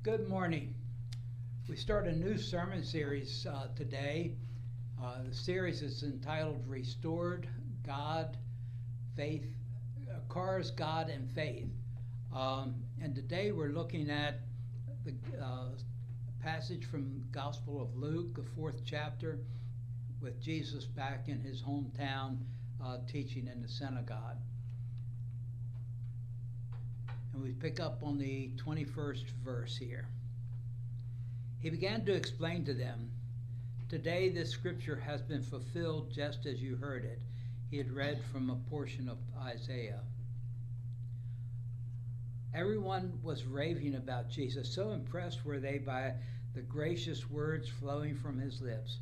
Good morning. We start a new sermon series today. The series is entitled Restored God, Faith, Cars, God, and Faith. And today we're looking at the passage from Gospel of Luke, the 4th chapter, with Jesus back in his hometown teaching in the synagogue. And we pick up on the 21st verse here. He began to explain to them, "Today this scripture has been fulfilled just as you heard it." He had read from a portion of Isaiah. Everyone was raving about Jesus. So impressed were they by the gracious words flowing from his lips.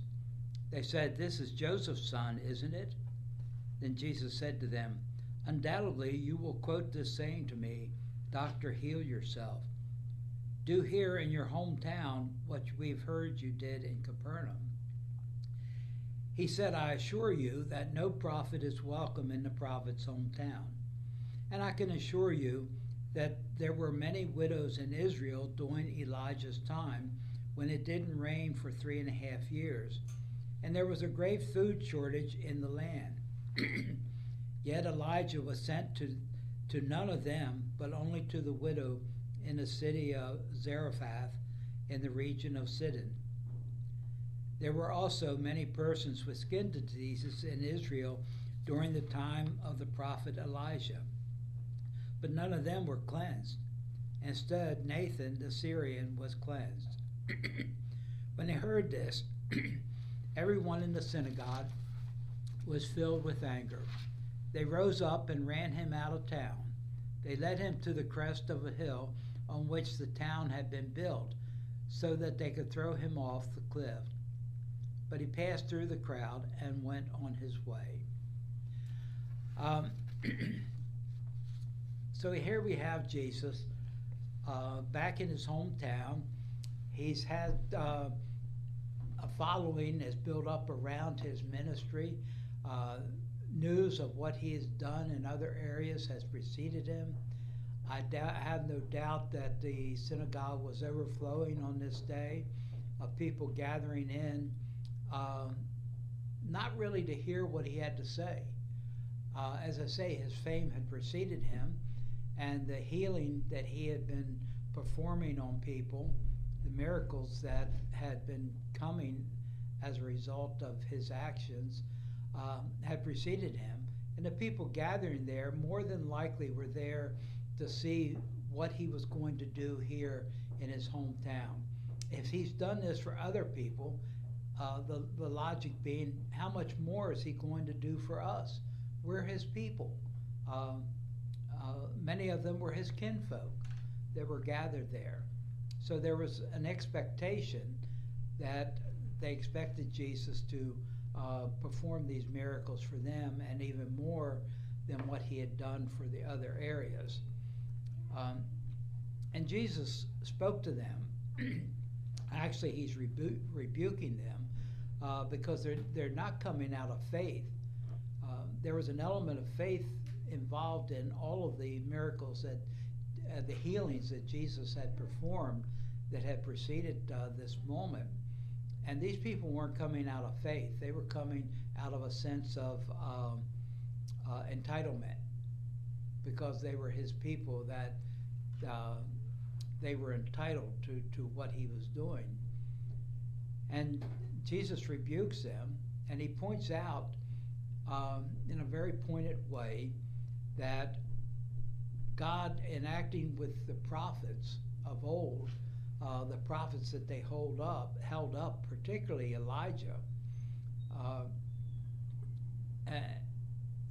They said, "This is Joseph's son, isn't it?" Then Jesus said to them, "Undoubtedly you will quote this saying to me, 'Doctor, heal yourself. Do here in your hometown what we've heard you did in Capernaum.'" He said, "I assure you that no prophet is welcome in the prophet's hometown. And I can assure you that there were many widows in Israel during Elijah's time when it didn't rain for 3.5 years, and there was a great food shortage in the land. Yet Elijah was sent to none of them, but only to the widow in the city of Zarephath in the region of Sidon. There were also many persons with skin diseases in Israel during the time of the prophet Elijah, but none of them were cleansed. Instead, Nathan the Syrian was cleansed." When they heard this, everyone in the synagogue was filled with anger. They rose up and ran him out of town. They led him to the crest of a hill on which the town had been built, so that they could throw him off the cliff. But he passed through the crowd and went on his way. So here we have Jesus back in his hometown. He's had a following that's built up around his ministry. News of what he has done in other areas has preceded him. I have no doubt that the synagogue was overflowing on this day of people gathering in, not really to hear what he had to say. As I say, his fame had preceded him, and the healing that he had been performing on people, the miracles that had been coming as a result of his actions, had preceded him. And the people gathering there more than likely were there to see what he was going to do here in his hometown. If he's done this for other people, the logic being, how much more is he going to do for us? We're his people. Many of them were his kinfolk that were gathered there. So there was an expectation that they expected Jesus to perform these miracles for them, and even more than what he had done for the other areas. And Jesus spoke to them. Actually, he's rebuking them because they're not coming out of faith. There was an element of faith involved in all of the miracles that the healings that Jesus had performed that had preceded this moment. And these people weren't coming out of faith. They were coming out of a sense of entitlement, because they were his people, that they were entitled to what he was doing. And Jesus rebukes them, and he points out in a very pointed way that God, in acting with the prophets of old, the prophets that they held up, particularly Elijah,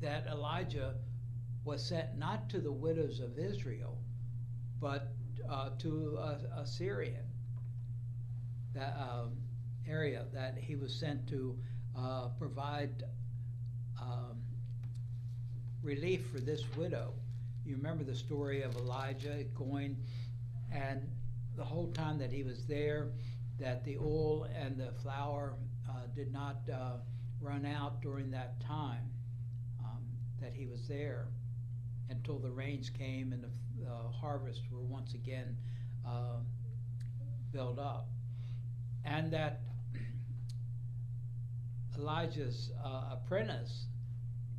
that Elijah was sent not to the widows of Israel, but to a Syrian area, that he was sent to provide relief for this widow. You remember the story of Elijah going, and the whole time that he was there, that the oil and the flour did not run out during that time that he was there, until the rains came and the harvest were once again built up. And that Elijah's apprentice,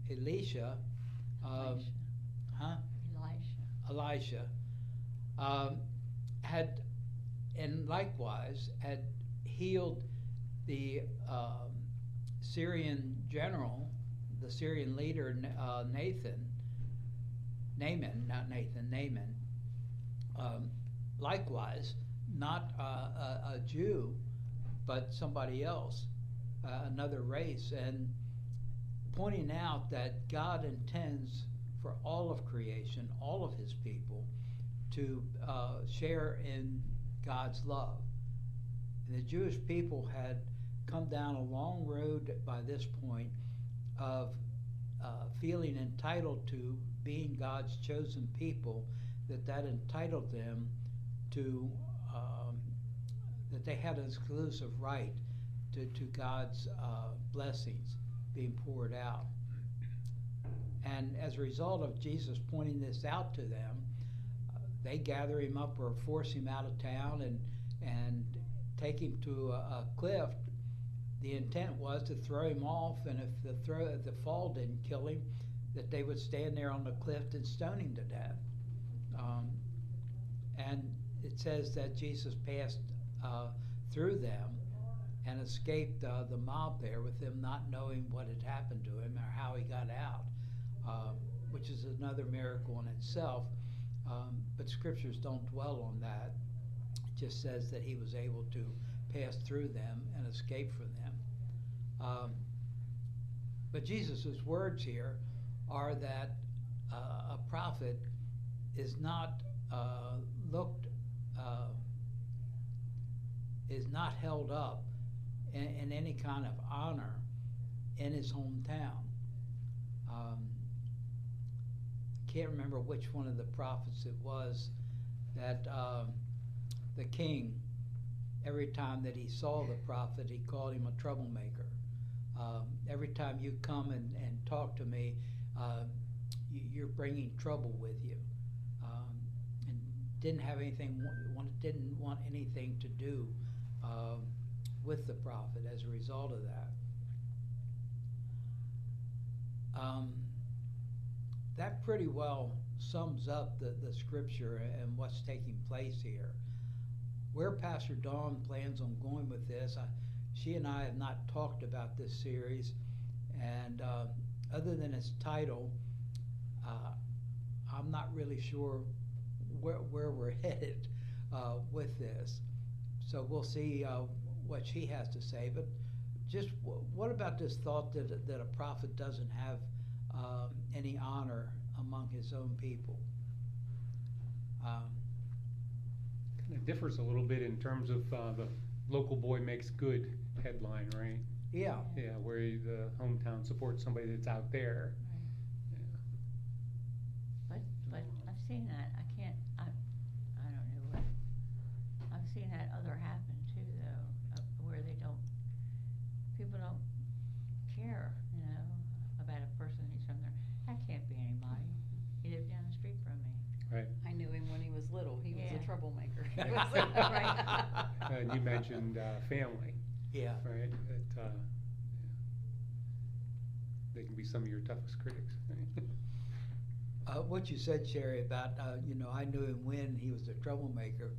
Elisha, Elisha, had, and likewise, had healed the Syrian general, the Syrian leader, Naaman. Likewise, not a Jew, but somebody else, another race, and pointing out that God intends for all of creation, all of his people, to share in God's love. And the Jewish people had come down a long road by this point of feeling entitled to being God's chosen people, that entitled them to, that they had an exclusive right to God's blessings being poured out. And as a result of Jesus pointing this out to them, they gather him up or force him out of town and take him to a cliff. The intent was to throw him off, and if the fall didn't kill him, that they would stand there on the cliff and stone him to death. And it says that Jesus passed through them and escaped the mob there, with them not knowing what had happened to him or how he got out, which is another miracle in itself. But scriptures don't dwell on that. It just says that he was able to pass through them and escape from them. But Jesus' words here are that a prophet is not is not held up in any kind of honor in his hometown. Can't remember which one of the prophets it was that the king, every time that he saw the prophet, he called him a troublemaker. Every time you come and talk to me, you're bringing trouble with you, and didn't want anything to do with the prophet as a result of that. That pretty well sums up the scripture and what's taking place here. Where Pastor Dawn plans on going with this, she and I have not talked about this series, and other than its title, I'm not really sure where we're headed with this. So we'll see what she has to say. But just what about this thought that a prophet doesn't have any honor among his own people? Kind of differs a little bit in terms of the local boy makes good headline, right? Yeah. Yeah, where the hometown supports somebody that's out there. Right. But I've seen that. I don't know what. I've seen that other happen too, though, where people don't care, about a person who's from there. That can't be anybody. He lived down the street from me. Right. I knew him when he was little. He was a troublemaker. Right. And you mentioned family. Yeah. Right. That they can be some of your toughest critics. Right? What you said, Sherry, about I knew him when he was a troublemaker.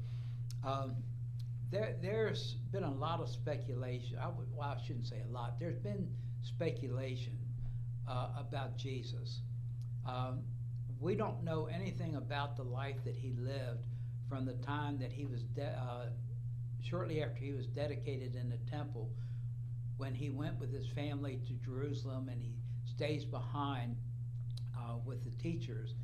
There's been a lot of speculation. I shouldn't say a lot. There's been speculation about Jesus. We don't know anything about the life that he lived from the time that he was shortly after he was dedicated in the temple, when he went with his family to Jerusalem and he stays behind with the teachers,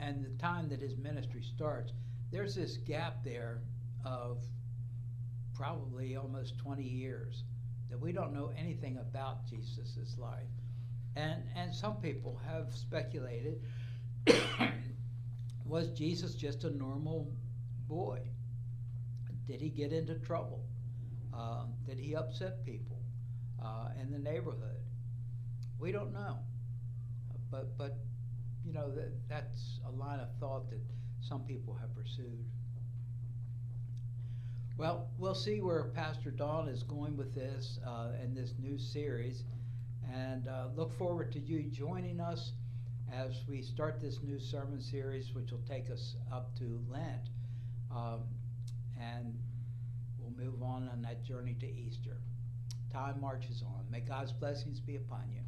and the time that his ministry starts. There's this gap there of probably almost 20 years that we don't know anything about Jesus' life. And some people have speculated, was Jesus just a normal boy? Did he get into trouble? Did he upset people in the neighborhood? We don't know. But that's a line of thought that some people have pursued. Well, we'll see where Pastor Don is going with this and this new series, and look forward to you joining us as we start this new sermon series, which will take us up to Lent, and we'll move on that journey to Easter. Time marches on. May God's blessings be upon you.